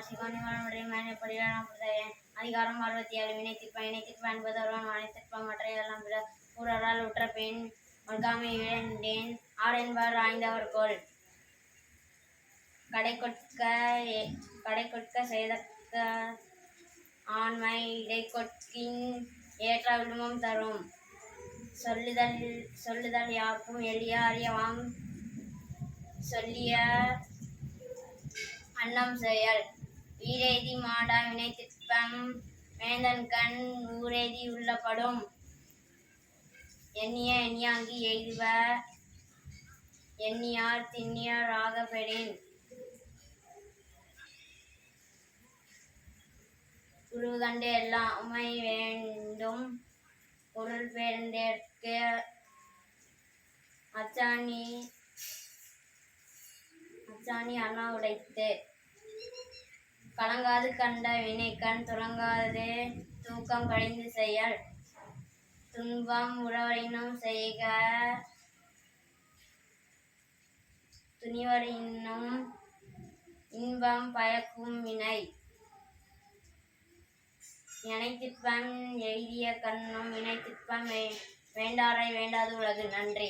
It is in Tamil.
அதிகாரம் 67. வினைத்திற்பம் என்பது ஒருவன் மனைத்திற்பம் மற்றையெல்லாம் விட ஊரால் உற்ற பெண் ஒழுகாமை வேண்டேன் ஆரென்பர் ஆய்ந்தவர்கோள். கடைக்கொட்க செய்தற்க ஆண்மை இடைக்கொட்கின் ஏற்ற விழுமம் தரும். சொல்லுதல் யார்க்கும் எளிய அறியவாம் சொல்லிய அன்னம் செயல். வீரேதி மாடா வினைத்திற்பம் வேந்தன்கண் ஊரேதி உள்ளப்படும். எண்ணிய எண்ணியாங்கி எய்துவ எண்ணியார் திண்ணியர் ஆகப் பெறின். உருவுகண்டு எல்லாமை வேண்டும் பொருள் பெயர்ந்தேற்க அச்சாணி அண்ணா உடைத்து. கலங்காது கண்ட வினைக்கண் துலங்காது தூக்கம் கழிந்து செயல். துன்பம் உறவரினும் செய்க துணிவரினும் இன்பம் பயக்கும் வினை. எனைத்திற்பம் எய்திய கண்ணும் வினைத்திற்பம் வேண்டாரை வேண்டாது உலகு. நன்றி.